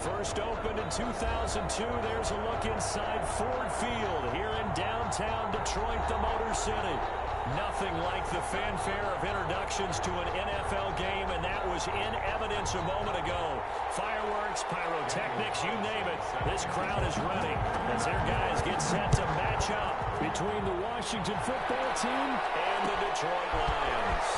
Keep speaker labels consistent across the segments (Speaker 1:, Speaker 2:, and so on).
Speaker 1: First opened in 2002. There's a look inside Ford Field here in downtown Detroit, the Motor City. Nothing like the fanfare of introductions to an NFL game, and that was in evidence a moment ago. Fireworks, pyrotechnics, you name it. This crowd is ready as their guys get set to match up between the Washington football team and the Detroit Lions.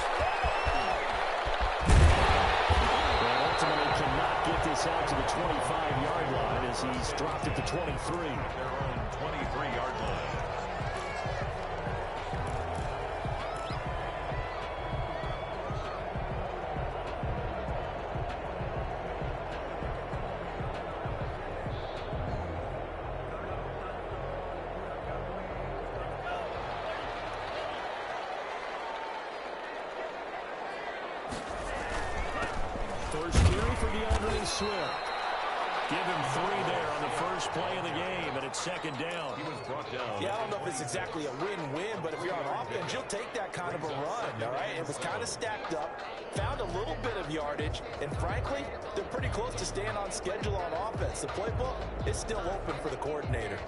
Speaker 1: But ultimately cannot get this out to the 25-yard line as he's dropped at the 23. Their own 23-yard line. Give him 3 there on the first play of the game, and it's second down. He was brought down.
Speaker 2: Yeah, I don't know if it's exactly a win-win, but if you're on offense, you'll take that kind of a run, all right? It was kind of stacked up, found a little bit of yardage, and frankly, they're pretty close to staying on schedule on offense. The playbook is still open for the coordinator.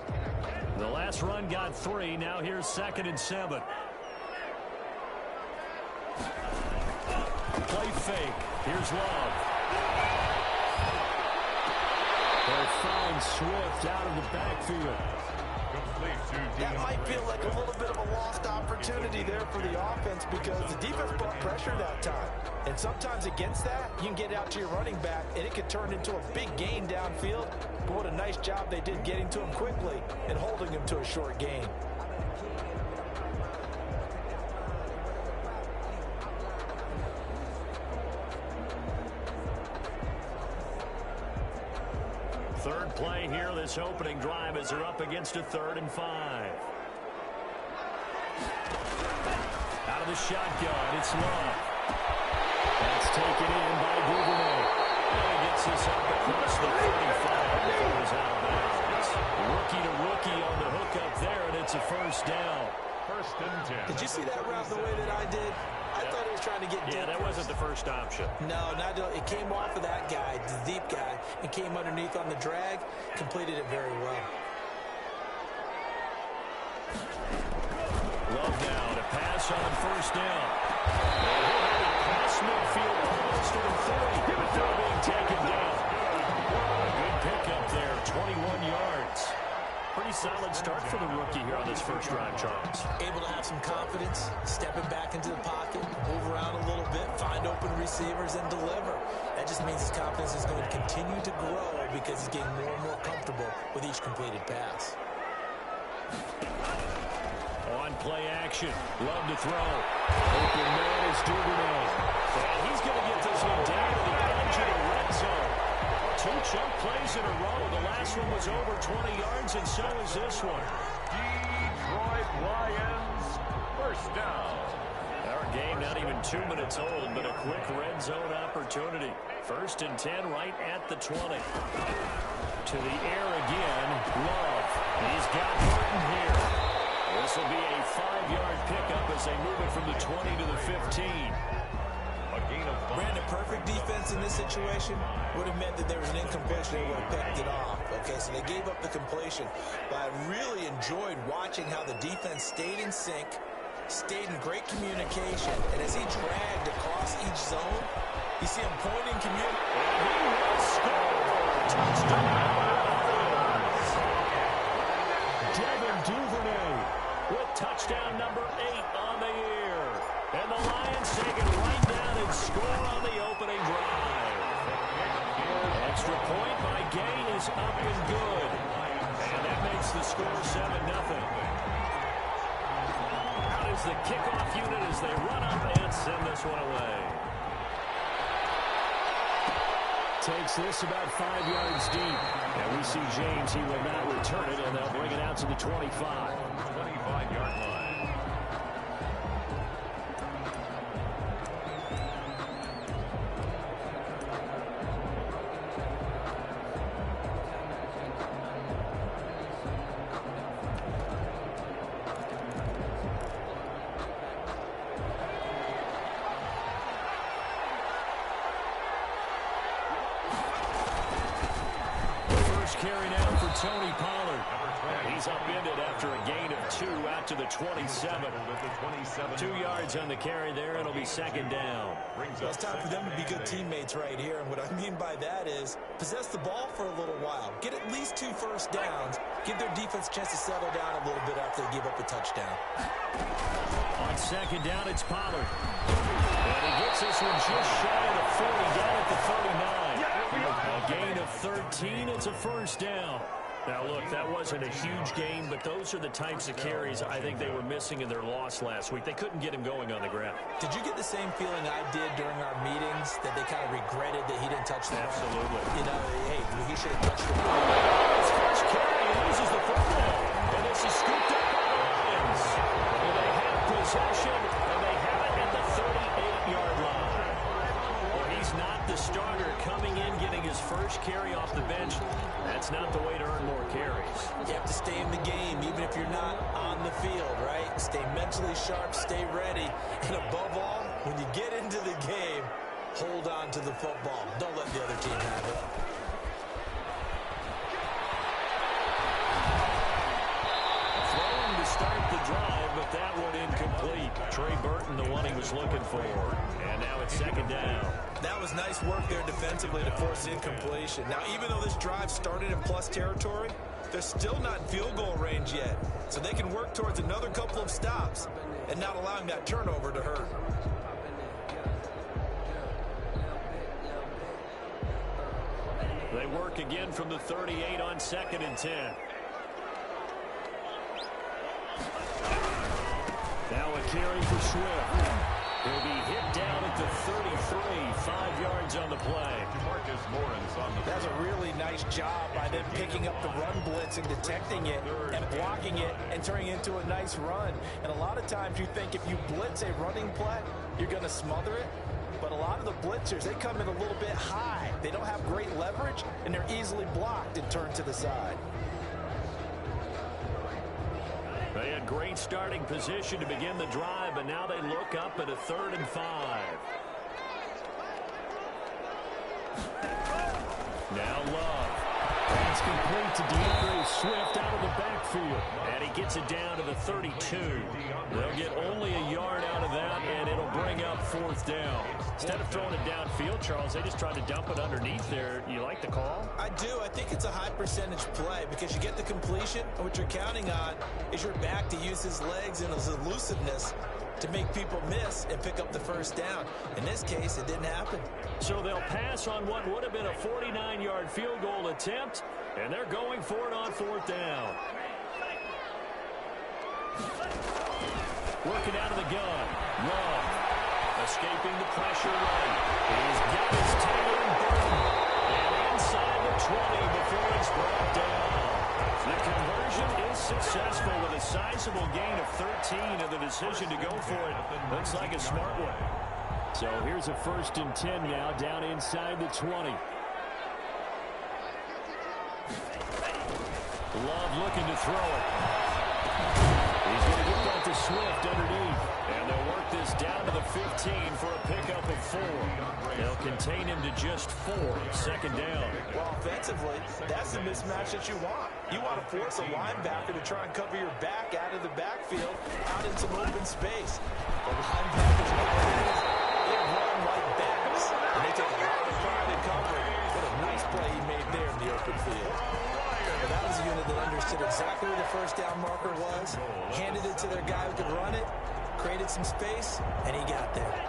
Speaker 1: The last run got 3. Now here's 2nd and 7. Play fake. Here's Love. They'll find Swift out of the backfield.
Speaker 2: That might feel like a little bit of a lost opportunity there for the offense because the defense brought pressure that time. And sometimes against that, you can get out to your running back, and it could turn into a big gain downfield. But what a nice job they did getting to him quickly and holding him to a short gain.
Speaker 1: Third play here, this opening drive as they're up against a 3rd and 5. Out of the shotgun, it's Love. That's taken in by Duvernay. And he gets this up across the 35 before he's out of bounds. Rookie to rookie on the hook up there, and it's a first down. First and 10.
Speaker 2: Did you see that route the way that I did? I thought he was trying to get deep.
Speaker 1: Yeah, that wasn't the first option.
Speaker 2: No, it came off of that guy, the deep guy, and came underneath on the drag, completed it very well.
Speaker 1: Love now to pass on first down. Cross midfield almost to the 30 before being taken down. Good pickup there, 21 yards. Pretty solid start for the rookie here on this first drive, Charles.
Speaker 2: Able to have some confidence, stepping back into the pocket, move around a little bit, find open receivers, and deliver. That just means his confidence is going to continue to grow because he's getting more and more comfortable with each completed pass.
Speaker 1: On play action, Love to throw. Open man is Duvernay. And he's going to get this one down to the edge of the red zone. 2 chunk plays in a row. The last one was over 20 yards, and so is this one.
Speaker 3: Detroit Lions, first down.
Speaker 1: Our game not even 2 minutes old, but a quick red zone opportunity. 1st and 10 right at the 20. To the air again, Love. He's got Burton here. This will be a 5-yard pickup as they move it from the 20 to the 15.
Speaker 2: Brandon, perfect defense in this situation would have meant that there was an incompletion. They would have picked it off. Okay, so they gave up the completion. But I really enjoyed watching how the defense stayed in sync, stayed in great communication, and as he dragged across each zone, you see him pointing, communicating.
Speaker 1: And he will score! Touchdown! Devin Duvernay with touchdown number 8 on the year. And the Lions take it right down and score on the opening drive. Extra point by Gay is up and good. And that makes the score 7-0. Out is the kickoff unit as they run up and send this one away. Takes this about 5 yards deep. And we see James, he will not return it, and they'll bring it out to the 25. 25-yard line. carry now for Tony Pollard. He's upended after a gain of 2 out to the 27. 2 yards on the carry there. It'll be second down.
Speaker 2: Well, it's time for them to be good teammates right here. And what I mean by that is possess the ball for a little while. Get at least 2 first downs. Give their defense a chance to settle down a little bit after they give up a touchdown.
Speaker 1: On second down, it's Pollard. And he gets this one just shy of the 40, down at the 39. A gain of 13. It's a first down. Now, look, that wasn't a huge gain, but those are the types of carries I think they were missing in their loss last week. They couldn't get him going on the ground.
Speaker 2: Did you get the same feeling I did during our meetings, that they kind of regretted that he didn't touch the ball?
Speaker 1: Absolutely.
Speaker 2: You know, hey, he should have touched the ball.
Speaker 1: His first carry, he loses the football. And this is scooped up by the Lions. And they have possession, and they have it at the 38-yard line. Well, he's not the starter coming in, getting his first carry off the bench. That's not the way to earn more carries.
Speaker 2: You have to stay in the game, even if you're not on the field, right? Stay mentally sharp, stay ready. And above all, when you get into the game, hold on to the football. Don't let the other team have it.
Speaker 1: Throwing to start the drive, but that one incomplete. Trey Burton, the one he was looking for. And now it's second down.
Speaker 2: That was nice work there defensively to force incompletion. Now, even though this drive started in plus territory, they're still not in field goal range yet. So they can work towards another couple of stops and not allowing that turnover to hurt.
Speaker 1: They work again from the 38 on second and 10. Now a carry for Swift. He'll be hit down at the 33, 5 yards on the play.
Speaker 2: That's a really nice job by them picking up the run blitz and detecting it and blocking it and turning it into a nice run. And a lot of times you think if you blitz a running play, you're going to smother it. But a lot of the blitzers, they come in a little bit high. They don't have great leverage, and they're easily blocked and turned to the side.
Speaker 1: They had great starting position to begin the drive, but now they look up at a 3rd and 5. Now Love. That's complete to DeAndre Swift out of the backfield. And he gets it down to the 32. They'll get only a yard out of that, and it'll bring up 4th down. Instead of throwing it downfield, Charles, they just tried to dump it underneath there. You like the call?
Speaker 2: I do. I think it's a high percentage play because you get the completion, and what you're counting on is your back to use his legs and his elusiveness to make people miss and pick up the first down. In this case, it didn't happen.
Speaker 1: So they'll pass on what would have been a 49-yard field goal attempt, and they're going for it on 4th down. Working out of the gun. Love. Escaping the pressure right. He's got his tail and Burton. And inside the 20 before it's brought down. The conversion is successful with a sizable gain of 13, and the decision to go for it looks like a smart one. So here's a 1st and 10 now, down inside the 20. Love looking to throw it. He's going to get that to Swift underneath. And they'll work this down to the 15 for a pickup of 4. They'll contain him to just 4. 2nd down.
Speaker 2: Well, offensively, that's the mismatch that you want. You want to force a linebacker to try and cover your back out of the backfield, out in some open space. The linebackers nowadays, they run like backs, and they take a lot of pride in covering. What a nice play he made there in the open field. But that was a unit that understood exactly where the first down marker was, handed it to their guy who could run it, created some space, and he got there.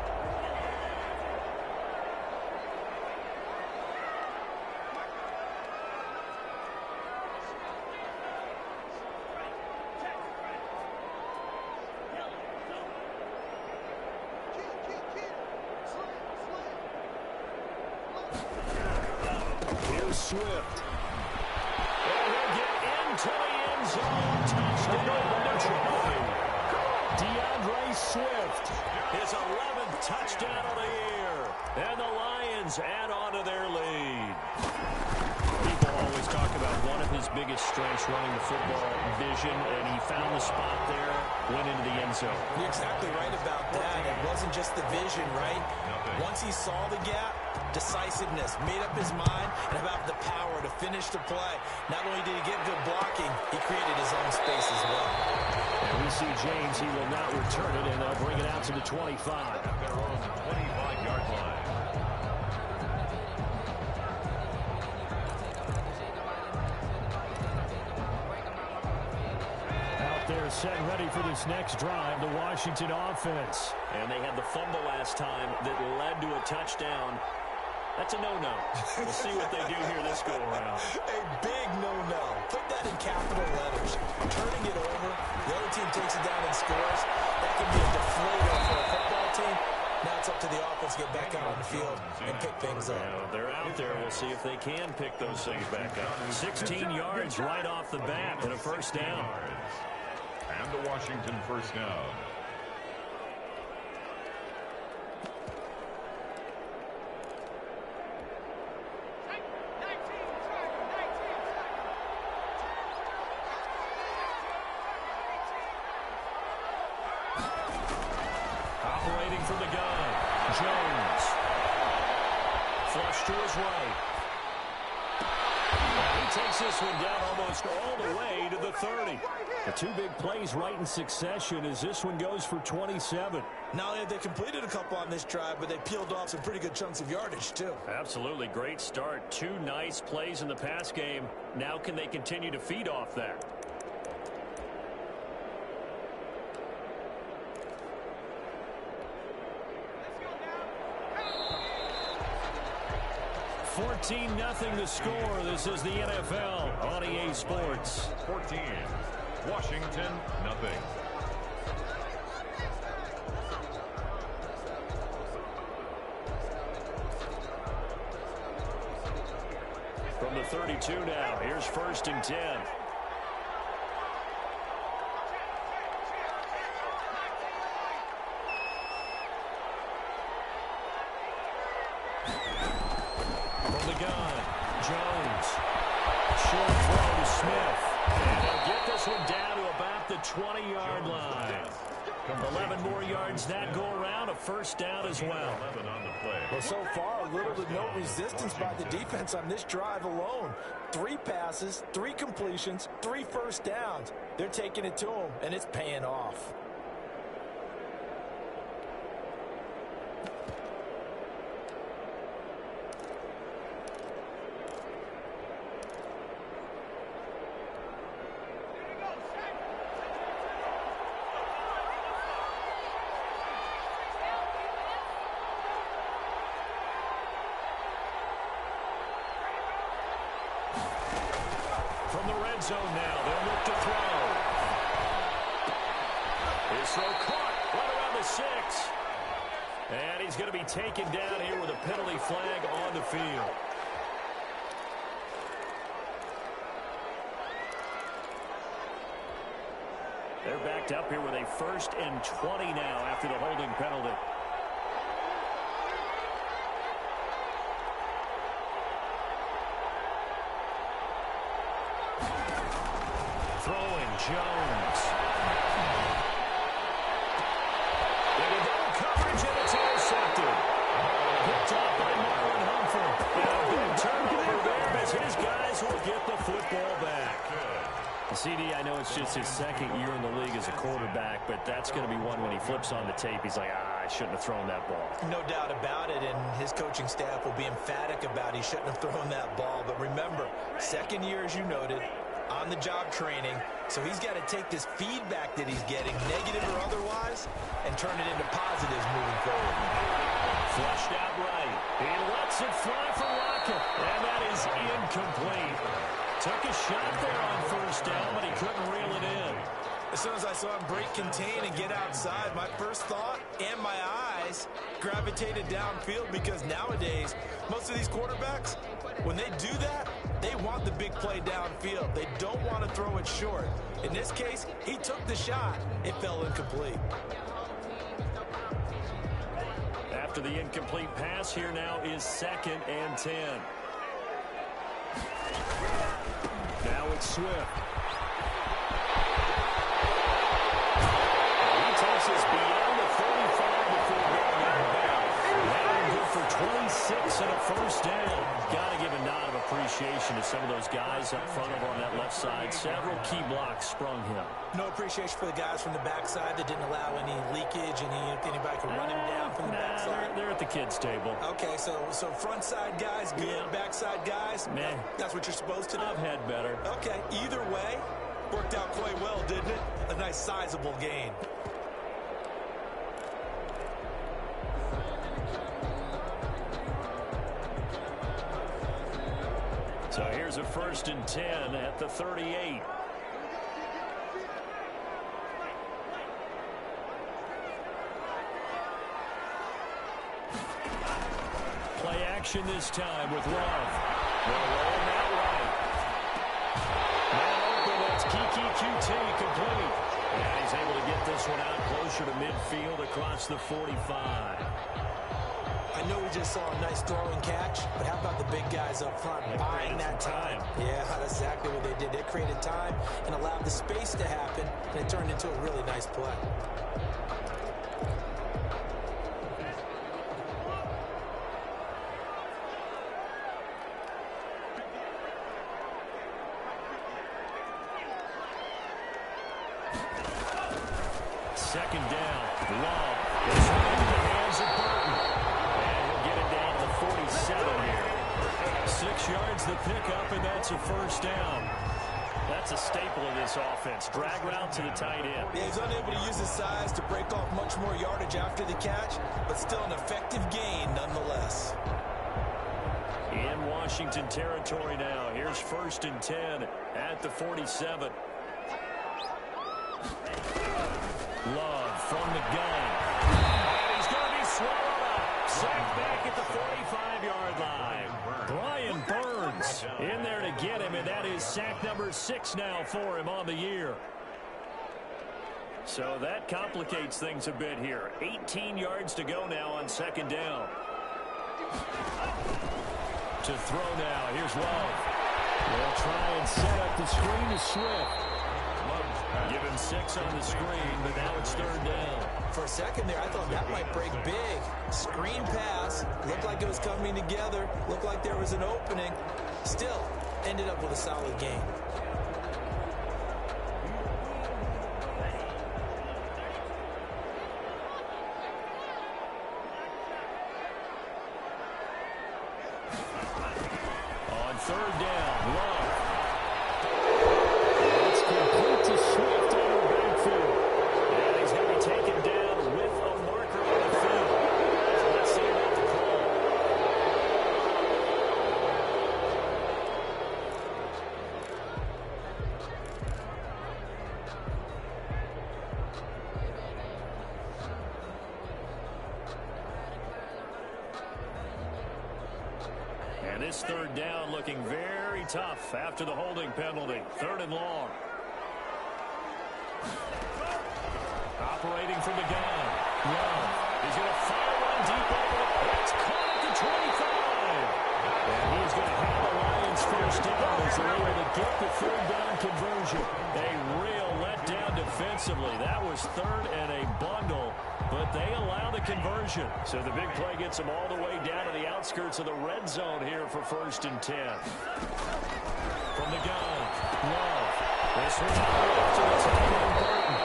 Speaker 1: Here's Swift. And he'll get into the end zone. Touchdown, Detroit. DeAndre Swift, his 11th touchdown of the year. And the Lions add on to their lead. People always talk about one of his biggest strengths running the football, vision, and he found the spot there, went into the end zone.
Speaker 2: You're exactly right about that. It wasn't just the vision, right? Once he saw the gap, decisiveness, made up his mind, and about the power to finish the play. Not only did he get good blocking, he created his own space as well.
Speaker 1: And we see James, he will not return it, and they'll bring it out to the 25.
Speaker 3: At their own 25-yard line.
Speaker 1: They're set and ready for this next drive, the Washington offense. And they had the fumble last time that led to a touchdown. That's a no-no. We'll see what they do here this go-around.
Speaker 2: A big no-no. Put that in capital letters. Turning it over, the other team takes it down and scores. That can be a deflator for a football team. Now it's up to the offense to get back out on the field and pick things up.
Speaker 1: They're out there. We'll see if they can pick those things back up. 16 yards right off the bat and a first down.
Speaker 3: And the Washington first down.
Speaker 1: Operating from the gun, Jones. Flush to his right. He takes this one down almost all the way to the 30. The two big plays right in succession as this one goes for 27.
Speaker 2: Not only have they completed a couple on this drive, but they peeled off some pretty good chunks of yardage, too.
Speaker 1: Absolutely. Great start. Two nice plays in the pass game. Now can they continue to feed off that? $14-0 the score. This is the NFL on EA Sports.
Speaker 3: 14. Washington, nothing.
Speaker 1: From the 32 now, here's 1st and 10. From the gun, Jones. Short throw to Smith. And they'll get this one down to about the 20-yard line. 11 more yards that go around, a first down as well.
Speaker 2: Well, so far, little to no resistance by the defense on this drive alone. 3 passes, 3 completions, 3 first downs. They're taking it to them, and it's paying off.
Speaker 1: From the red zone now, they'll look to throw. His throw caught right around the 6. And he's going to be taken down here with a penalty flag on the field. They're backed up here with a 1st and 20 now after the holding penalty. Throwing Jones. Into double coverage, and it's intercepted. Picked off by Marlon Humphrey. And a big turnover there as his guys will get the football back. CD, I know it's just his 2nd year in the league as a quarterback, but that's going to be one when he flips on the tape. He's like, I shouldn't have thrown that ball.
Speaker 2: No doubt about it, and his coaching staff will be emphatic about he shouldn't have thrown that ball. But remember, 2nd year, as you noted, on-the-job training, so he's got to take this feedback that he's getting, negative or otherwise, and turn it into positives moving forward.
Speaker 1: Flushed out right. He lets it fly for Rocket, and that is incomplete. Took a shot there on 1st down, but he couldn't reel it in.
Speaker 2: As soon as I saw him break contain and get outside, my first thought and my eyes gravitated downfield, because nowadays, most of these quarterbacks, when they do that, they want the big play downfield. They don't want to throw it short. In this case, he took the shot. It fell incomplete.
Speaker 1: After the incomplete pass, here now is 2nd and 10. Now it's Swift. He takes us beyond the 45 before going out of bounds. Now good for 26 and a first down. Got to give a nod of appreciation to some of those guys up front over on that left side. Several key blocks sprung him.
Speaker 2: No appreciation for the guys from the backside that didn't allow any leakage, anybody could run him down from the backside.
Speaker 1: They're at the kids' table.
Speaker 2: Okay, so front side guys, good. Yeah. Backside guys,
Speaker 1: man,
Speaker 2: that's what you're supposed to do.
Speaker 1: I've had better.
Speaker 2: Okay, either way, worked out quite well, didn't it? A nice sizable gain.
Speaker 1: So here's a 1st and 10 at the 38. Play action this time with Love. They'll roll that right. Man open, that's Kiki QT complete. And he's able to get this one out closer to midfield across the 45.
Speaker 2: I know we just saw a nice throw and catch, but how about the big guys up front buying that time? Yeah, that's exactly what they did. They created time and allowed the space to happen, and it turned into a really nice play.
Speaker 1: Second down, Love. It's right into the hands of Burton. And he'll get it down to the 47 here. 6 yards the pickup, and that's a first down. That's a staple of this offense. Drag route to the tight end.
Speaker 2: Yeah, he's unable to use his size to break off much more yardage after the catch, but still an effective gain nonetheless.
Speaker 1: In Washington territory now. Here's 1st and 10 at the 47. Love from the gun. And he's going to be swallowed up. Sacked back at the 45-yard line. Brian Burns in there to get him, and that is sack number 6 now for him on the year. So that complicates things a bit here. 18 yards to go now on 2nd down. To throw now. Here's Love. They'll try and set up the screen to Swift. Given 6 on the screen, but now it's 3rd down.
Speaker 2: For a second there, I thought that might break big. Screen pass. Looked like it was coming together. Looked like there was an opening. Still, ended up with a solid game.
Speaker 1: On 3rd down, Love. It's complete to Swift out of the backfield. And he's going to be taken down with a marker on the field. Let's see about the call. And this 3rd down looking very tough after the holding penalty. 3rd and long. Operating from the gun. Love. He's going to fire one deep over. It's caught at the 25. And he's going to have the Lions first down as they're able to get the 3rd down conversion. A real letdown defensively. That was 3rd and a bundle, but they allow the conversion. So the big play gets them all the way down to the outskirts of the red zone here for 1st and 10. From the gun, Love. This one's out to the tight end, Burton.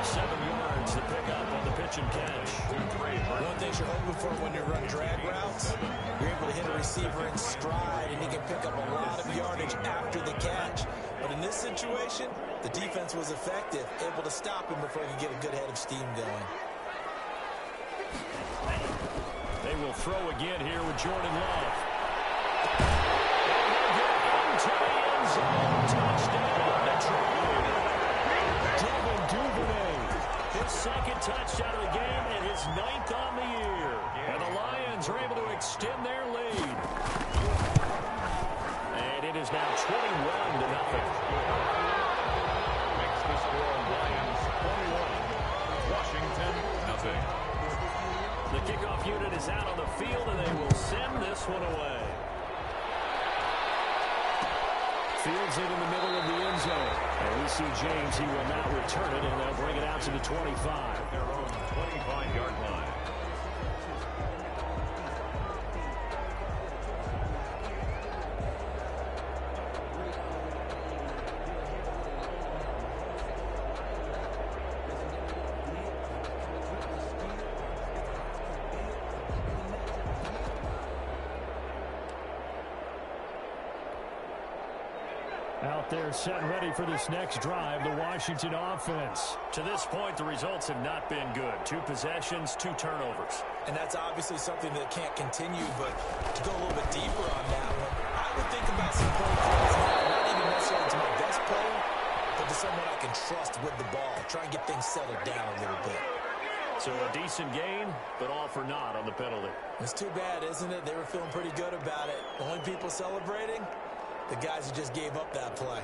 Speaker 1: 7 yards to pick up on the pitch and catch.
Speaker 2: One thing you're hoping for when you run drag routes, you're able to hit a receiver in stride, and he can pick up a lot of yardage after the catch. But in this situation, the defense was effective, able to stop him before he could get a good head of steam going.
Speaker 1: They will throw again here with Jordan Love. Into the end zone. Touchdown, Detroit. Devin Duvernay. His 2nd touchdown of the game and his 9th on the year. And the Lions are able to extend their lead. And it is now 21-0.
Speaker 3: Makes the score Lions 21. Washington, nothing.
Speaker 1: The kickoff unit is out on the field, and they will send this one away. Fields it in the middle of the end zone. And we see James. He will not return it, and they'll bring it out to the 25.
Speaker 3: Their own 25-yard line.
Speaker 1: Out there set and ready for this next drive, the Washington offense. To this point, the results have not been good. 2 possessions, 2 turnovers.
Speaker 2: And that's obviously something that can't continue, but to go a little bit deeper on that one, I would think about some play calls now, not even necessarily to my best player, but to someone I can trust with the ball. Try and get things settled down a little bit.
Speaker 1: So a decent gain, but all for naught on the penalty.
Speaker 2: It's too bad, isn't it? They were feeling pretty good about it. Only people celebrating? The guys who just gave up that play.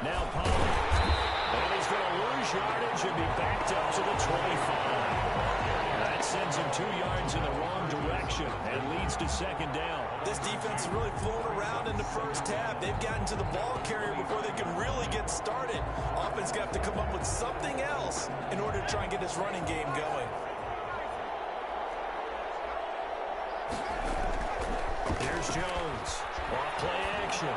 Speaker 1: Now Pollard. And he's going to lose yardage and be backed up to the 25. That sends him 2 yards in the wrong direction and leads to second down.
Speaker 2: This defense is really flown around in the first half. They've gotten to the ball carrier before they can really get started. Offense going to have to come up with something else in order to try and get this running game going.
Speaker 1: Here's Jones. Off play action.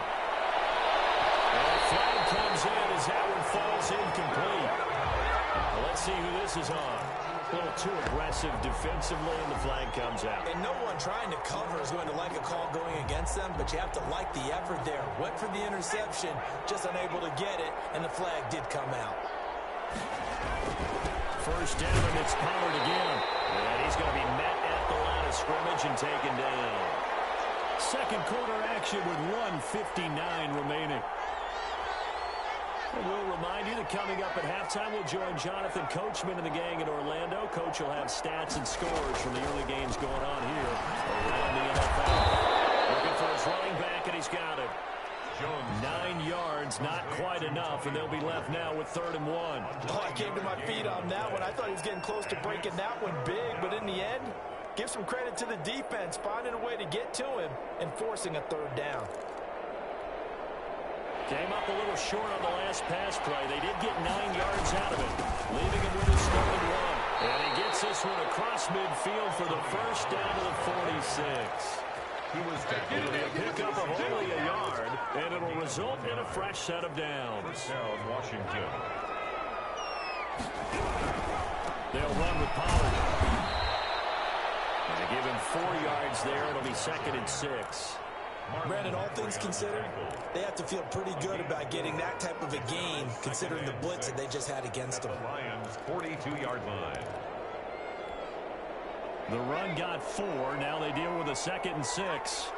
Speaker 1: And the flag comes in as that one falls incomplete. Well, let's see who this is on. A little too aggressive defensively, and the flag comes out.
Speaker 2: And no one trying to cover is going to like a call going against them, but you have to like the effort there. Went for the interception, just unable to get it, and the flag did come out.
Speaker 1: First down, and it's Pollard again. And he's going to be met at the line of scrimmage and taken down. Second quarter action with 1:59 remaining. And we'll remind you that coming up at halftime, we'll join Jonathan Coachman and the gang in Orlando. Coach will have stats and scores from the early games going on here around the NFL. Looking for his running back, and he's got it. 9 yards, not quite enough, and they'll be left now with 3rd and 1.
Speaker 2: Oh, I came to my feet on that one. I thought he was getting close to breaking that one big, but in the end, give some credit to the defense, finding a way to get to him and forcing a 3rd down.
Speaker 1: Came up a little short on the last pass play. They did get 9 yards out of it, leaving him with his 3rd and 1. And he gets this one across midfield for the first down to the 46. It'll be a pickup of only a yard, and it'll result in a fresh set of downs.
Speaker 3: First down, Washington.
Speaker 1: They'll run with Pollard. And they give him 4 yards there. It'll be 2nd and 6.
Speaker 2: Brandon, all things considered, they have to feel pretty good about getting that type of a gain, considering the blitz that they just had against them.
Speaker 3: Lions 42-yard line.
Speaker 1: The run got 4. Now they deal with a 2nd and 6.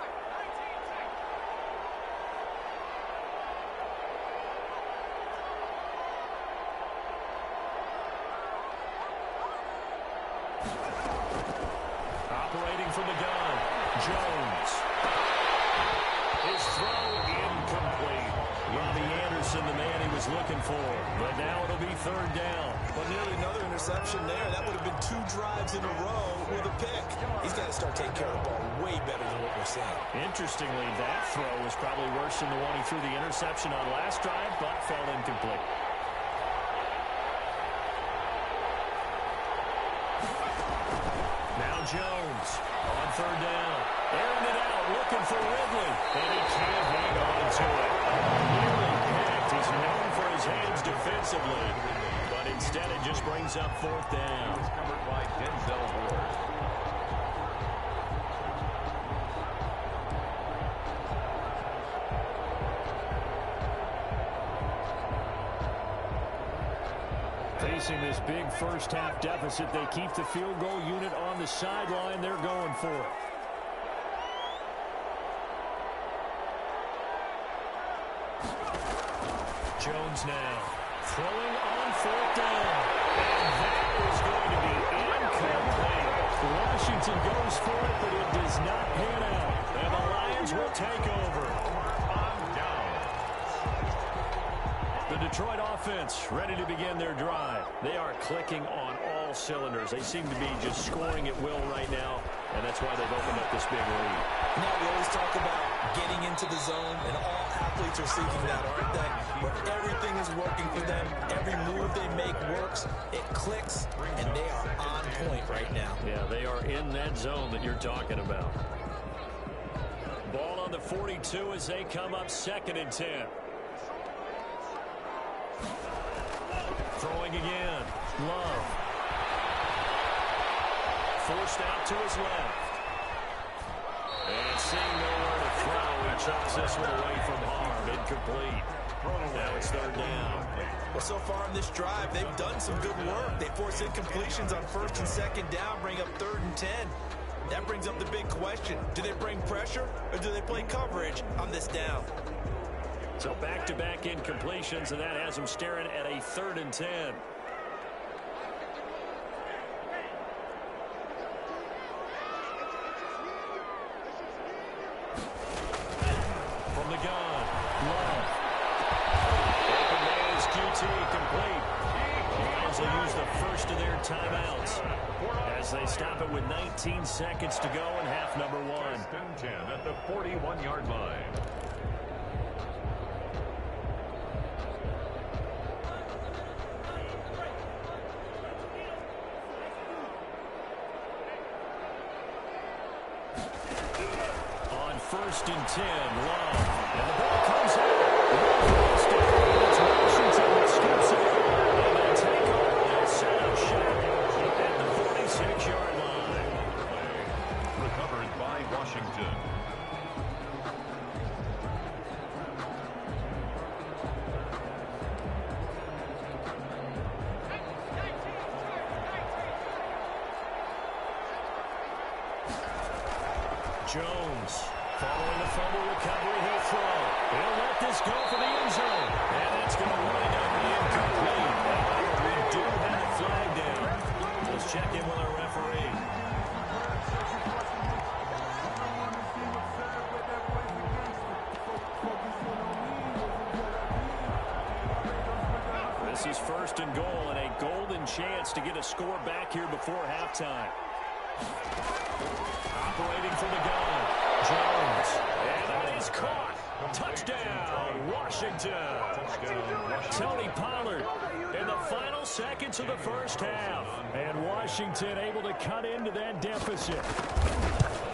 Speaker 1: Operating from the gun, Jones. His throw incomplete. Robbie Anderson, the man he was looking for. But now it'll be 3rd down.
Speaker 2: Well, nearly another interception there. That would have been 2 drives in a row with a pick. He's got to start taking care of the ball way better than what we're seeing.
Speaker 1: Interestingly, that throw was probably worse than the one he threw the interception on last drive, but fell incomplete. Now Jones on 3rd down. Airing it out, looking for Ridley. And he can't hang on to it. Nearly picked. He's known for his hands defensively. But instead it just brings up 4th down.
Speaker 3: It's covered by Denzel Ward.
Speaker 1: Facing this big first-half deficit, they keep the field goal unit on the sideline. They're going for it. Jones now throwing on 4th down. And that is going to be incomplete. Washington goes for it, but it does not pan out. take over.
Speaker 3: On down.
Speaker 1: The Detroit offense ready to begin their drive. They are clicking on all cylinders. They seem to be just scoring at will right now, and that's why they've opened up this big lead.
Speaker 2: Now, we always talk about getting into the zone, and all athletes are seeking that, aren't they? Where everything is working for them, every move they make works, it clicks, and they are on point right now.
Speaker 1: Yeah, they are in that zone that you're talking about. Ball on the 42 as they come up 2nd and 10. Throwing again. Love. Forced out to his left. And seeing nowhere to throw, he chucks this one away from harm. Incomplete. Now it's 3rd down.
Speaker 2: Well, so far in this drive, they've done some good work. They force incompletions on 1st and 2nd down, bring up 3rd and 10. That brings up the big question. Do they bring pressure, or do they play coverage on this down?
Speaker 1: So back-to-back incompletions, and that has them staring at a 3rd and 10. From the gun, Love. Open man is QT, complete. The Lions will use the first of their timeouts as they stop it with 19 seconds to go in half number 1.
Speaker 3: 1st and 10 at the 41-yard line.
Speaker 1: On 1st and 10, Love. And the ball comes out. Lost it. It's Washington that scoops it. And they take over. They'll set up shop at the 46-yard line.
Speaker 3: Recovered by Washington.
Speaker 1: Jones, following the fumble recovery, he'll throw. He'll let this go for the end zone. And that's going to wind up being incomplete. We do have a flag down. Let's check in with our referee. This is 1st and goal, and a golden chance to get a score back here before halftime. Operating from the gun, Jones, and that is caught. Touchdown, Washington. Tony Pollard in the final seconds of the first half. And Washington able to cut into that deficit.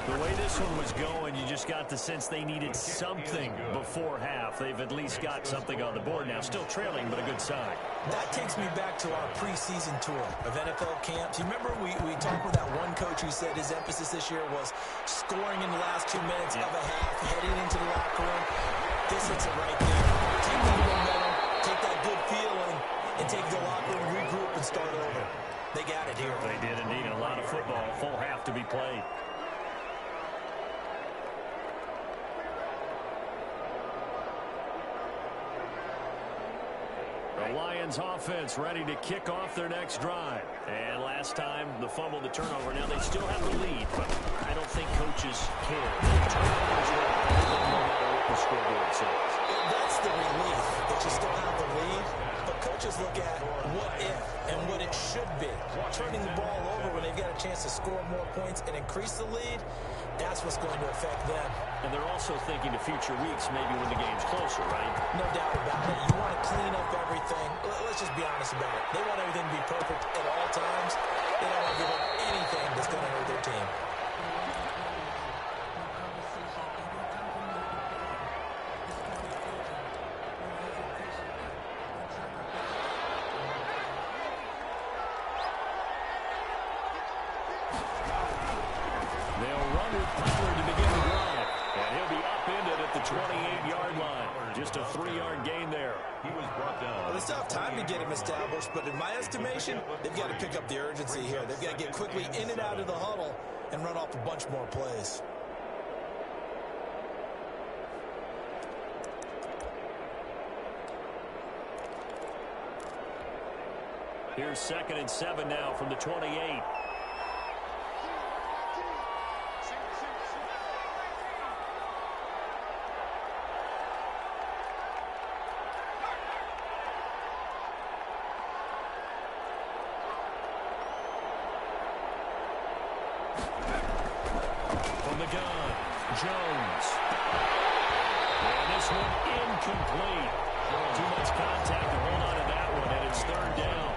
Speaker 1: The way this one was going, you just got the sense they needed something before half. They've at least got something on the board now. Still trailing, but a good sign.
Speaker 2: That takes me back to our preseason tour of NFL camps. You remember we talked with that one coach who said his emphasis this year was scoring in the last 2 minutes of a half, heading into the locker room. This hits it right there. Take that momentum, take that good feeling, and take the locker room, regroup, and start over. They got it here.
Speaker 1: They did indeed. A lot of football, full half to be played. The Lions offense ready to kick off their next drive. And last time, the fumble, the turnover. Now they still have the lead, but I don't think coaches care. The turnovers are no matter what the scoreboard says.
Speaker 2: That's the relief that you still have the lead. But coaches look at what if and what it should be. Turning the ball over when they've got a chance to score more points and increase the lead, that's what's going to affect them.
Speaker 1: And they're also thinking to future weeks, maybe when the game's closer, right?
Speaker 2: No doubt about it. You want to clean up everything. Let's just be honest about it. They want everything to be perfect at all times. They don't want to give up anything that's going to hurt their team.
Speaker 1: They'll run with Pollard to begin the drive. And he'll be upended at the 28-yard line. Just a 3-yard gain there.
Speaker 3: He was brought down.
Speaker 2: Well, they still have time to get him established, but in my estimation, they've got to pick up the urgency here. They've got to get quickly in and out of the huddle and run off a bunch more plays.
Speaker 1: Here's 2nd and 7 now from the 28. From the gun, Jones. And this one incomplete. Too much contact to hold on to that one, and it's third down.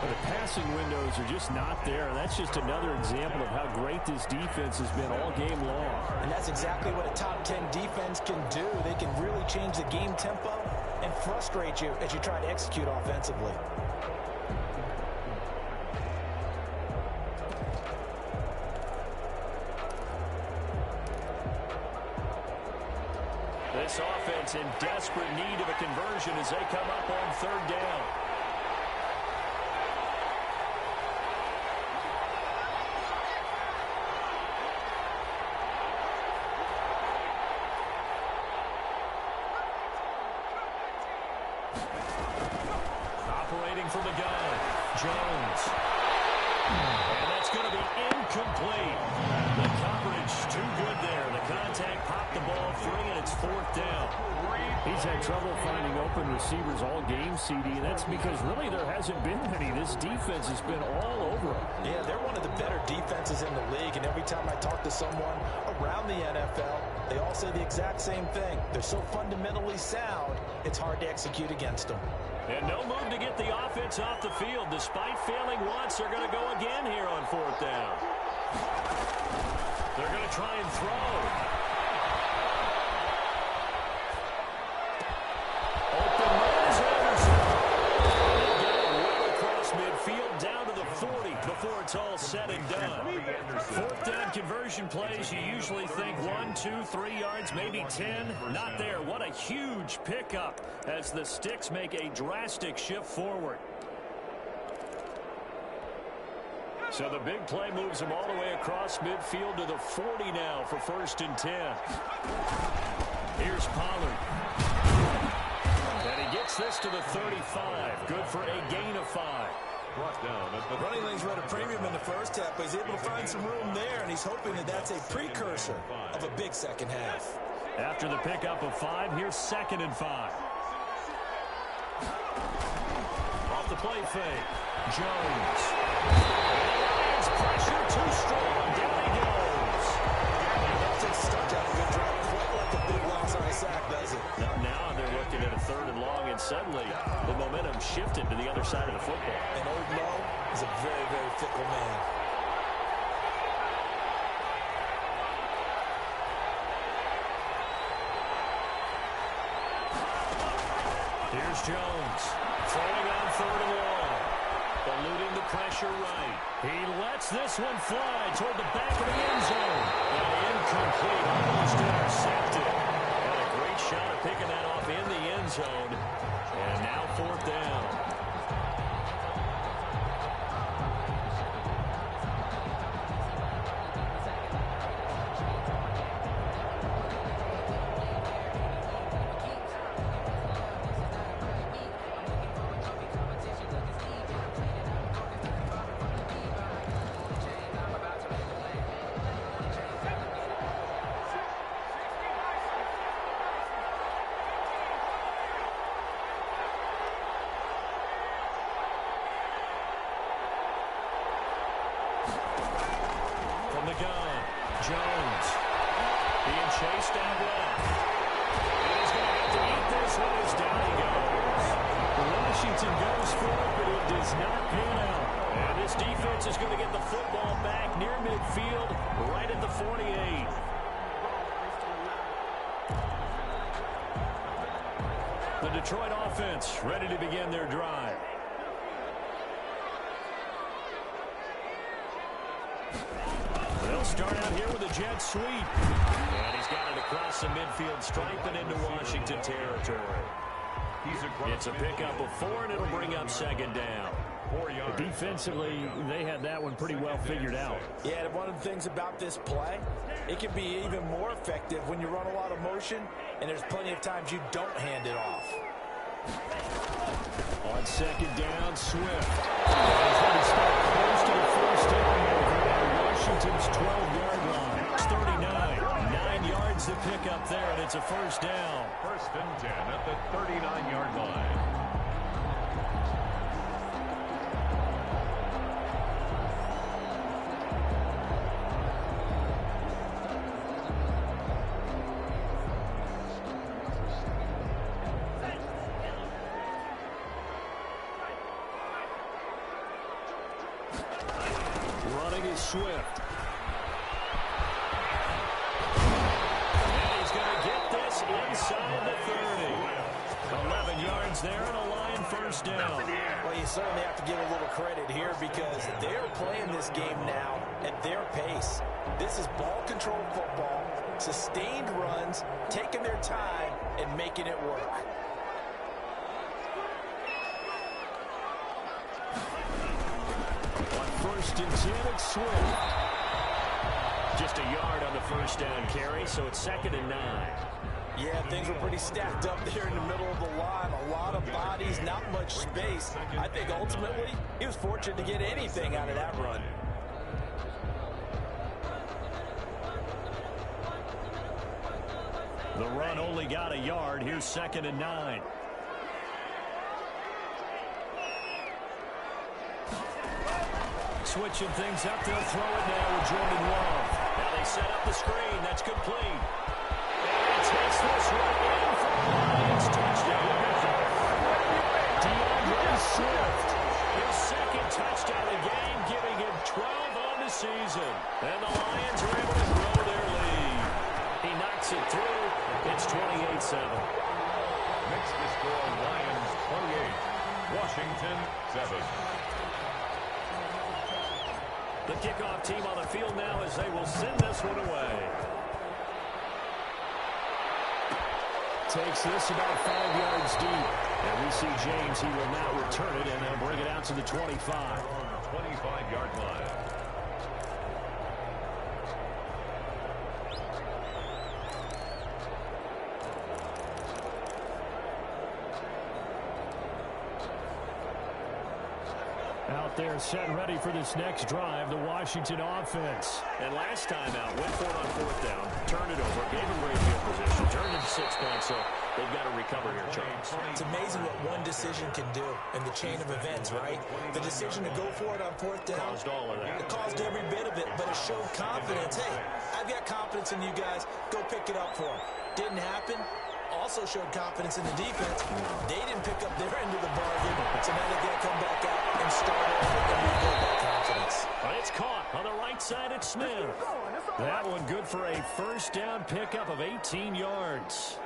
Speaker 4: But the passing windows are just not there. And that's just another example of how great this defense has been all game long.
Speaker 2: And that's exactly what a top 10 defense can do. They can really change the game tempo and frustrate you as you try to execute offensively.
Speaker 1: This offense in desperate need of a conversion as they come up on third down. Operating from the gun, Jones. And that's going to be incomplete. The coverage too good there. The contact popped the ball free, and it's fourth down.
Speaker 4: He's had trouble finding open receivers all game, CD, and that's because really there hasn't been many. This defense has been all over him.
Speaker 2: Yeah, they're one of the better defenses in the league, and every time I talk to someone around the NFL, they all say the exact same thing. They're so fundamentally sound, it's hard to execute against them.
Speaker 1: And no move to get the offense off the field. Despite failing once, they're going to go again here on fourth down. They're going to try and throw. Open runs Anderson. Well across midfield down to the 40 before it's all said and done. Fourth down conversion plays, you usually think 1, 2, 3 yards, maybe 10. Not there. What a huge pickup as the Sticks make a drastic shift forward. So the big play moves them all the way across midfield to the 40 now for 1st and 10. Here's Pollard. And he gets this to the 35. Good for a gain of 5.
Speaker 3: Brought down at the
Speaker 2: Running lanes were at a premium in the first half, but he's able to find some room there, and he's hoping that that's a precursor of a big second half.
Speaker 1: After the pickup of 5, here's 2nd and 5. Off the play fake. Jones. Lions pressure too strong. Down he goes.
Speaker 2: That's stuck out a good drive, quite like a big loss on a sack, does it?
Speaker 1: Now they're looking at a 3rd and long, and suddenly the momentum shifted to the other side of the football.
Speaker 2: And Old Mo is a very, very fickle man.
Speaker 1: Here's Jones. Throwing on 3rd and long. Eluding the pressure right. He lets this one fly toward the back of the end zone. And incomplete. Almost intercepted. And a great shot at picking that off in the end zone. And now 4th down. Jones being chased out left. And he's going to have to eat this one as down he goes. Washington goes for it, but it does not pan out. And this defense is going to get the football back near midfield, right at the 48. The Detroit offense ready to begin their drive. They'll start out here with a jet sweep. And he's got it across the midfield stripe and into Washington territory. It's a pickup of 4, and it'll bring up 2nd down.
Speaker 4: Defensively, they had that one pretty well figured out.
Speaker 2: Yeah, one of the things about this play, it can be even more effective when you run a lot of motion, and there's plenty of times you don't hand it off.
Speaker 1: On 2nd down, Swift. He's going to start close to the 1st down at Washington's 12-yard line. It's 39. 9 yards to pick up there, and it's a 1st down.
Speaker 3: 1st and 10 at the 39-yard line.
Speaker 4: Running is Swift.
Speaker 1: And he's going to get this inside the 30. 11 yards there and a Lion first down.
Speaker 2: Well, you certainly have to give a little credit here because they're playing this game now at their pace. This is ball control football, sustained runs, taking their time, and making it work.
Speaker 4: On 1st and 10, it's Swift.
Speaker 1: Just a yard on the first down carry, so it's 2nd and 9.
Speaker 2: Yeah, things were pretty stacked up there in the middle of the line. A lot of bodies, not much space. I think ultimately he was fortunate to get anything out of that run.
Speaker 1: The run only got a yard. Here's 2nd and 9. Switching things up, they'll throw it now with Jordan Love. Now they set up the screen. That's complete. And it takes this right in for the Lions. Touchdown. DeAndre Swift. His 2nd touchdown of the game, giving him 12 on the season. And the Lions are able to grow their lead. He knocks it through. It's 28-7.
Speaker 3: Makes the score Lions 28, Washington 7.
Speaker 1: The kickoff team on the field now as they will send this one away.
Speaker 4: Takes this about 5 yards deep. And we see James. He will now return it, and they'll bring it out to the 25.
Speaker 3: 25-yard line.
Speaker 4: Out there set ready for this next drive, the Washington offense.
Speaker 1: And last time out, went for it on 4th down, turned it over, gave him great field position, turned it to 6 points, so they've got to recover here, Charles.
Speaker 2: It's amazing what one decision can do in the chain of events, right? The decision to go for it on 4th down.
Speaker 1: Caused all of that.
Speaker 2: It caused every bit of it, but it showed confidence. Hey, I've got confidence in you guys. Go pick it up for them. Didn't happen. Also showed confidence in the defense. They didn't pick up their end of the bargain, so now they've got to come back out and start over and rebuild that confidence.
Speaker 1: But it's caught on the right side at Smith.
Speaker 4: That one good for a first down pickup of 18 yards.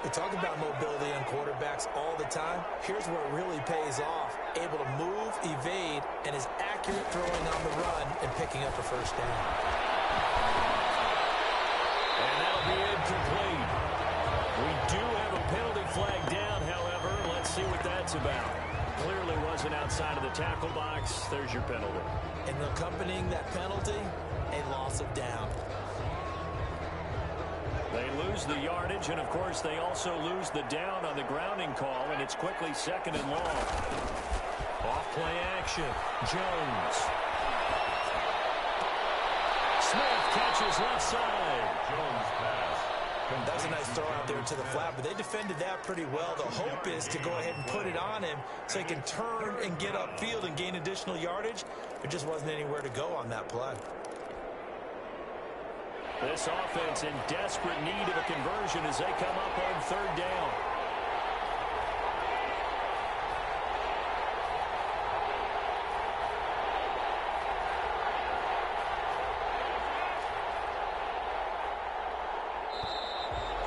Speaker 2: We talk about mobility on quarterbacks all the time. Here's where it really pays off. Able to move, evade, and is accurate throwing on the run and picking up a first down.
Speaker 1: And that'll be incomplete. We do have a penalty flag down, however. Let's see what that's about. Clearly wasn't outside of the tackle box. There's your penalty.
Speaker 2: And accompanying that penalty, a loss of down.
Speaker 1: They lose the yardage, and, of course, they also lose the down on the grounding call, and it's quickly 2nd and long. Off-play action. Jones. Smith catches left side.
Speaker 3: Jones pass.
Speaker 2: That was a nice throw out there to the flat, but they defended that pretty well. The hope is to go ahead and put it on him so he can turn and get upfield and gain additional yardage. There just wasn't anywhere to go on that play.
Speaker 1: This offense in desperate need of a conversion as they come up on 3rd down.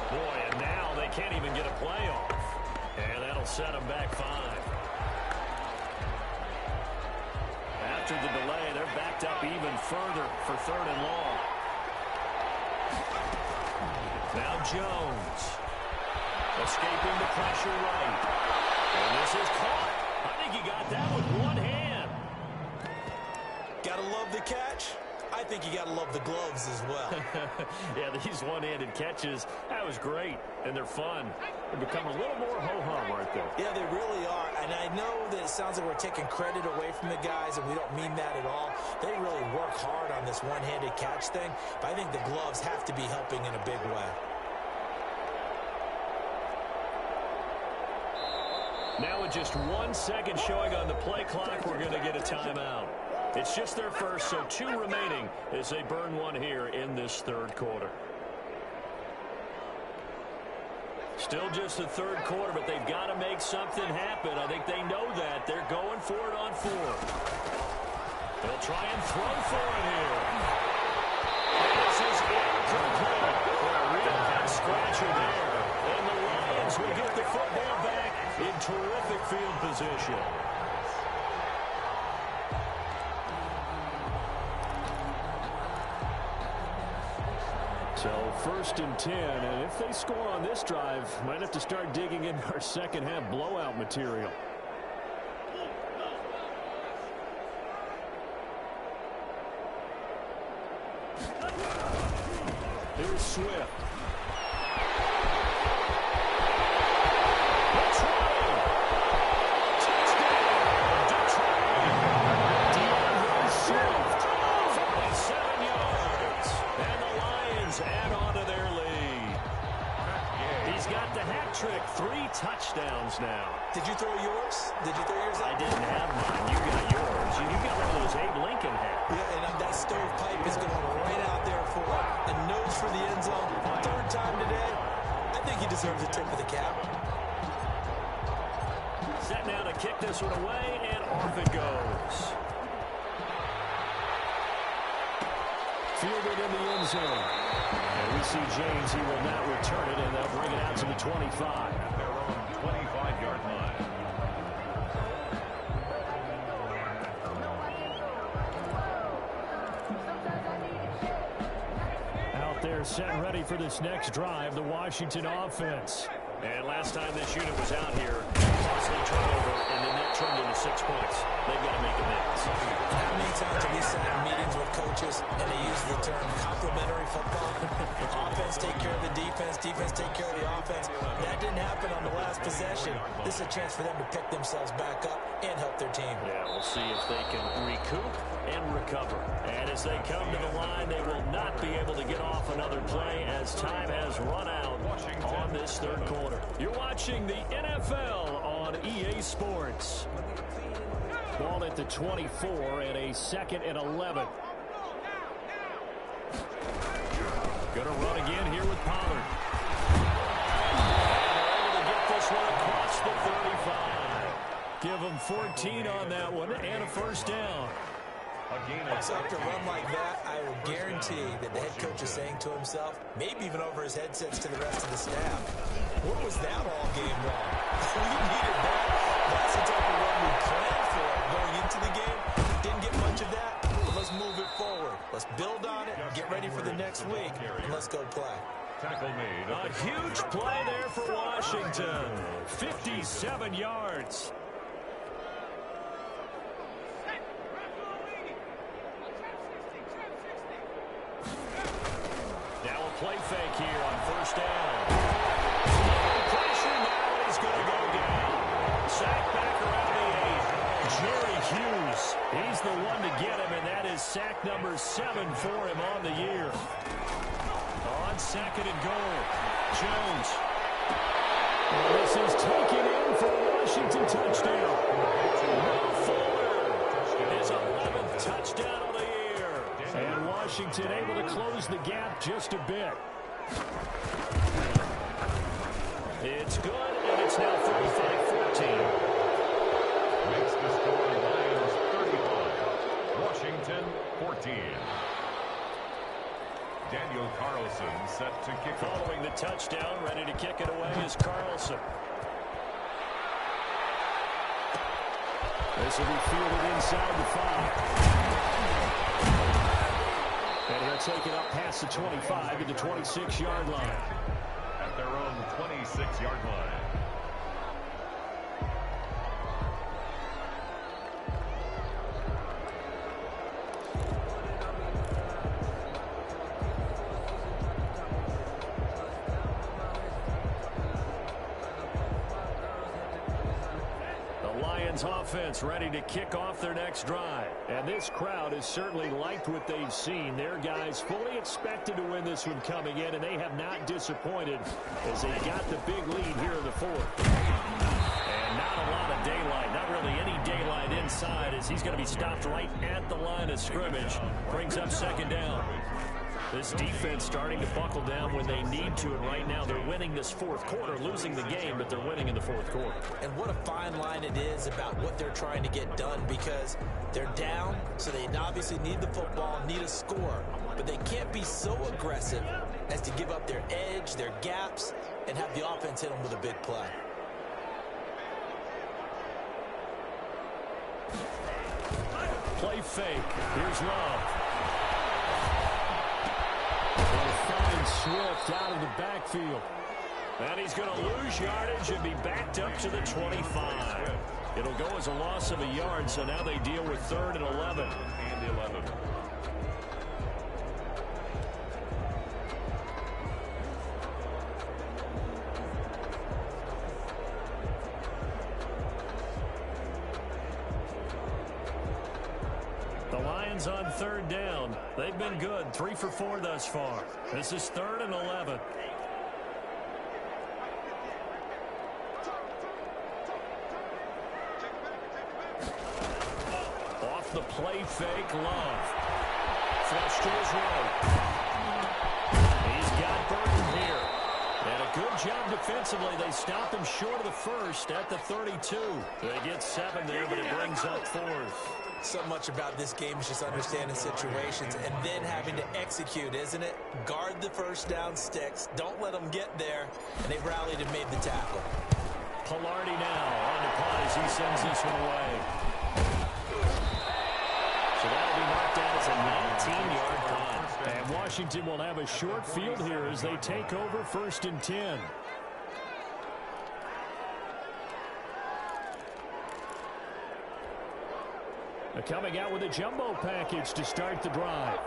Speaker 1: Boy, and now they can't even get a play off. And that'll set them back 5. After the delay, they're backed up even further for 3rd and long. Now Jones. Escaping the pressure right. And this is caught. I think he got that with one hand.
Speaker 2: Gotta love the catch. I think you gotta love the gloves as well.
Speaker 1: Yeah, these one-handed catches, that was great, and they're fun. They become a little more ho-hum right there.
Speaker 2: Yeah, they really are, and I know that it sounds like we're taking credit away from the guys, and we don't mean that at all. They really work hard on this one-handed catch thing, but I think the gloves have to be helping in a big way.
Speaker 1: Now with just 1 second showing on the play clock, we're going to get a timeout. It's just their first, so 2 remaining as they burn one here in this 3rd quarter. Still just the 3rd quarter, but they've got to make something happen. I think they know that. They're going for it on 4th. They'll try and throw for it here. This is incomplete for a real head-scratcher there. And the Lions will get the football back in terrific field position. So 1st and 10, and if they score on this drive, might have to start digging into our second half blowout material. Here's Swift. Add on to their lead. He's got the hat trick. 3 touchdowns now.
Speaker 2: Did you throw yours? Did you throw yours out?
Speaker 1: I didn't have mine. You got yours. You got one of those Abe Lincoln hats.
Speaker 2: Yeah, and that stovepipe is going right out there for a nose for the end zone. 3rd time today. I think he deserves a tip of the cap.
Speaker 1: Set now to kick this one away, and off it goes. Fielded in the end zone. And we see James. He will not return it, and they'll bring it out to the 25.
Speaker 3: At their own 25-yard line.
Speaker 1: Out there set and ready for this next drive, the Washington offense. And last time this unit was out here, costly turnover, and then that turned into 6 points. They've got to make amends.
Speaker 2: How many times have we sat in meetings with coaches and they use the term complementary football? Offense take care of the defense, defense take care of the offense. That didn't happen on the last possession. This is a chance for them to pick themselves back up and help their team.
Speaker 1: Yeah, we'll see if they can recoup and recover. And as they come to the line, they will not be able to get off another play as time has run out on this 3rd quarter. You're watching the NFL on EA Sports. Ball at the 24 and a 2nd and 11. Going to run again here with Pollard. And able to get this one across the 35. Give them 14 on that one and a 1st down.
Speaker 2: So after a run like that, I will guarantee that the head coach is saying to himself, maybe even over his headsets to the rest of the staff, what was that all game long? We needed that. That's the type of run we planned for going into the game. Didn't get much of that, but let's move it forward. Let's build on it, get ready for the next week, and let's go play.
Speaker 3: Tackle made.
Speaker 1: A huge play there for Washington. 57 yards. Now a play fake here on 1st down. Pressure now is going to go down. Sack back around the 8. Jerry Hughes, he's the one to get him, and that is sack number 7 for him on the year. On 2nd and goal, Jones. And this is taken in for a Washington touchdown. Fuller, his 11th touchdown of the year. And Washington able to close the gap just a bit. It's good, and it's now 35-14.
Speaker 3: Makes the score Lions 35. Washington 14. Daniel Carlson set to kick off.
Speaker 1: Following the touchdown, ready to kick it away is Carlson. This will be fielded inside the 5. And he'll take it up past the 25 to the 26-yard line.
Speaker 3: At their own 26-yard line.
Speaker 1: Offense ready to kick off their next drive. And this crowd has certainly liked what they've seen. Their guys fully expected to win this one coming in, and they have not disappointed as they got the big lead here in the 4th. And not a lot of daylight, not really any daylight inside as he's going to be stopped right at the line of scrimmage. Brings up 2nd down. This defense starting to buckle down when they need to, and right now they're winning this fourth quarter, losing the game, but they're winning in the fourth quarter.
Speaker 2: And what a fine line it is about what they're trying to get done, because they're down, so they obviously need the football, need a score, but they can't be so aggressive as to give up their edge, their gaps, and have the offense hit them with a big play.
Speaker 1: Play fake. Here's Love. They'll find Swift out of the backfield. And he's going to lose yardage and be backed up to the 25. It'll go as a loss of a yard, so now they deal with 3rd and 11.
Speaker 3: And 11.
Speaker 1: The Lions on 3rd down. They've been good, 3 for 4 thus far. This is 3rd and 11. Off the play fake, Love. Flush to his right. He's got Burton here. And a good job defensively. They stop him short of the first at the 32. They get 7 there, but it brings up 4th.
Speaker 2: So much about this game is just understanding situations and then having to execute, isn't it? Guard the first down sticks. Don't let them get there. And they rallied and made the tackle.
Speaker 1: Pilardi now on the punt as he sends this one away. So that'll be knocked out as a 19-yard punt. And Washington will have a short field here as they take over 1st and 10. They're coming out with a jumbo package to start the drive.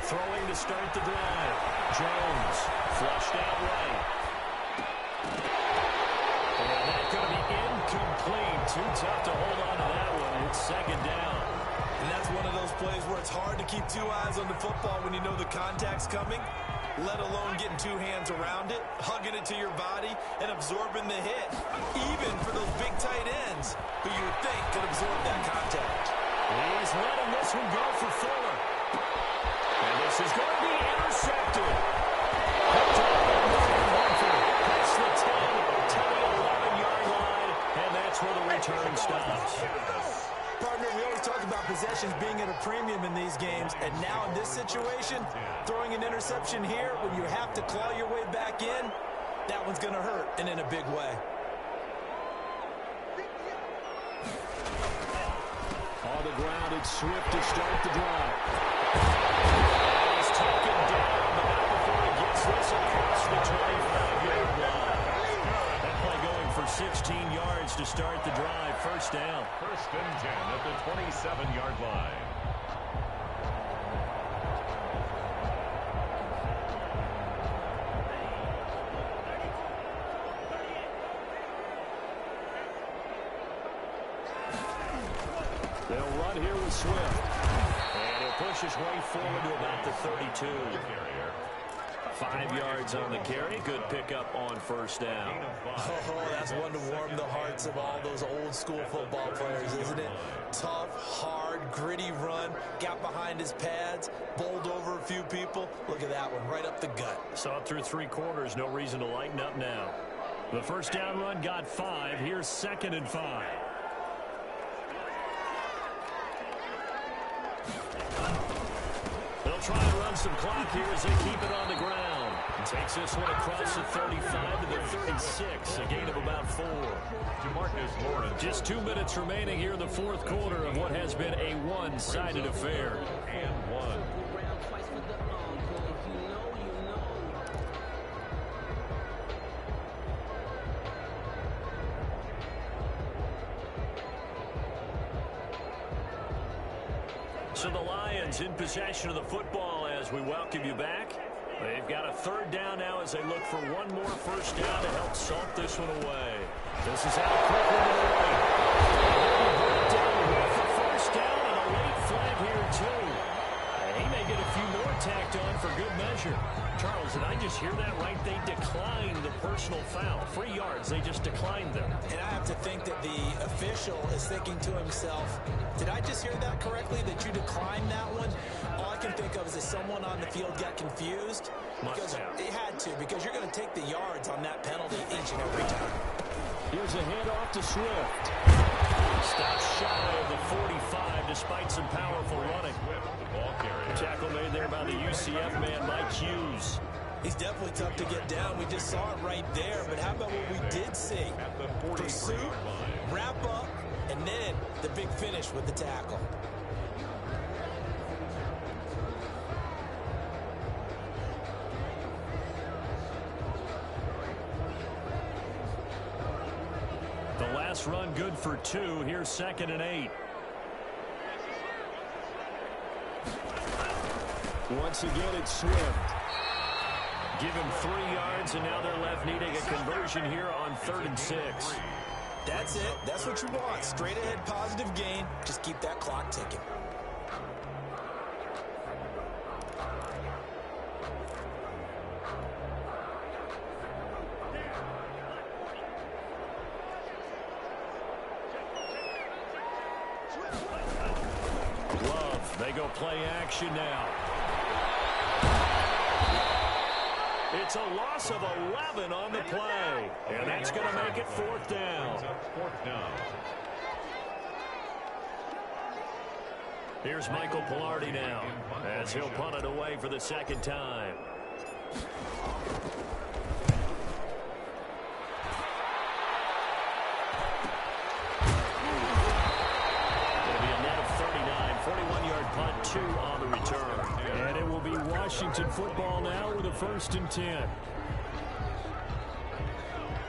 Speaker 1: Throwing to start the drive. Jones flushed out right. And that's going to be incomplete. Too tough to hold on to that one. It's 2nd down.
Speaker 2: And that's one of those plays where it's hard to keep 2 eyes on the football when you know the contact's coming, let alone getting 2 hands around it, hugging it to your body, and absorbing the hit. Even for those big tight ends who you would think could absorb that contact.
Speaker 1: He's letting this one go for Fuller. And this is going to be intercepted. Past the 10 to the 11-yard line, and that's where the return stops.
Speaker 2: Partner, we always talk about possessions being at a premium in these games, and now in this situation, throwing an interception here when you have to claw your way back in, that one's going to hurt, and in a big way.
Speaker 1: On the ground, it's Swift to start the drive. He's taken down, but not before he gets this across the 25-yard line. That play going for 16 yards to start the drive. 1st down.
Speaker 3: 1st and 10 at the 27-yard line.
Speaker 1: They'll run here with Swift. And he'll push his way forward to about the 32. 5 yards on the carry. Good pickup on 1st down.
Speaker 2: Oh, that's one to warm the hearts of all those old school football players, isn't it? Tough, hard, gritty run. Got behind his pads, bowled over a few people. Look at that one, right up the gut.
Speaker 1: Saw it through 3 quarters. No reason to lighten up now. The 1st down run got 5. Here's 2nd and 5. They'll try and run some clock here as they keep it on the ground. Takes this one across the 35 to the 36. A gain of about 4.
Speaker 3: DeMarcus Lawrence.
Speaker 1: Just 2 minutes remaining here in the 4th quarter of what has been a one-sided affair.
Speaker 3: And 1.
Speaker 1: So the Lions in possession of the football as we welcome you back. They've got a 3rd down now as they look for one more 1st down to help salt this one away. This is out quickly to the right. Down with the 1st down and a late flag here too. And he may get a few more tacked on for good measure. Charles, did I just hear that right? They declined the personal foul. 3 yards, they just declined them.
Speaker 2: And I have to think that the official is thinking to himself, did I just hear that correctly, that you declined that one? All I can think of is that someone on the field got confused. Because it had to, because you're going to take the yards on that penalty each and every time.
Speaker 1: Here's a handoff to Swift. Stops shy of the 45 despite some powerful running. Tackle made there by the UCF man, Mike Hughes.
Speaker 2: He's definitely tough to get down. We just saw it right there. But how about what we did see? Pursuit, wrap up, and then the big finish with the tackle.
Speaker 1: The last run good for 2. Here's 2nd and 8. Once again, it's Swift. Give him 3 yards, and now they're left needing a conversion here on 3rd and 6.
Speaker 2: That's it. That's what you want. Straight ahead positive gain. Just keep that clock ticking.
Speaker 1: Love, they go play action now. It's a loss of 11 on the play, and that's going to make it 4th down. Here's Michael Pilardi now, as he'll punt it away for the 2nd time. It'll be a net of 39, 41-yard punt, 2 on the return. And it will be Washington football now with a 1st and 10.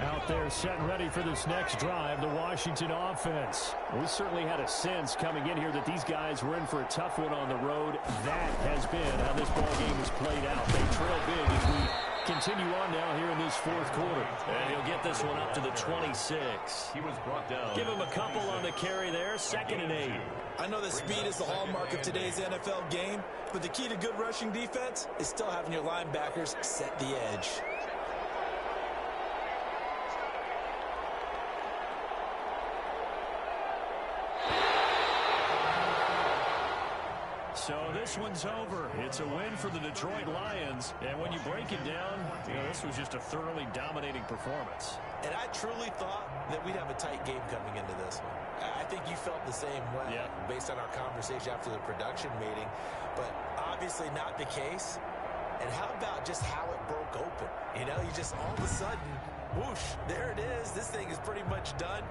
Speaker 1: Out there set and ready for this next drive, the Washington offense. We certainly had a sense coming in here that these guys were in for a tough one on the road. That has been how this ball game has played out. They trail big as we continue on now here in this 4th quarter. And he'll get this one up to the 26.
Speaker 3: He was brought down.
Speaker 1: Give him a couple on the carry there, 2nd and 8.
Speaker 2: I know that speed is the hallmark of today's NFL game, but the key to good rushing defense is still having your linebackers set the edge.
Speaker 1: So this one's over. It's a win for the Detroit Lions. And when you break it down, this was just a thoroughly dominating performance.
Speaker 2: And I truly thought that we'd have a tight game coming into this one. I think you felt the same way based on our conversation after the production meeting. But obviously not the case. And how about just how it broke open? You know, you just all of a sudden, whoosh, there it is. This thing is pretty much done.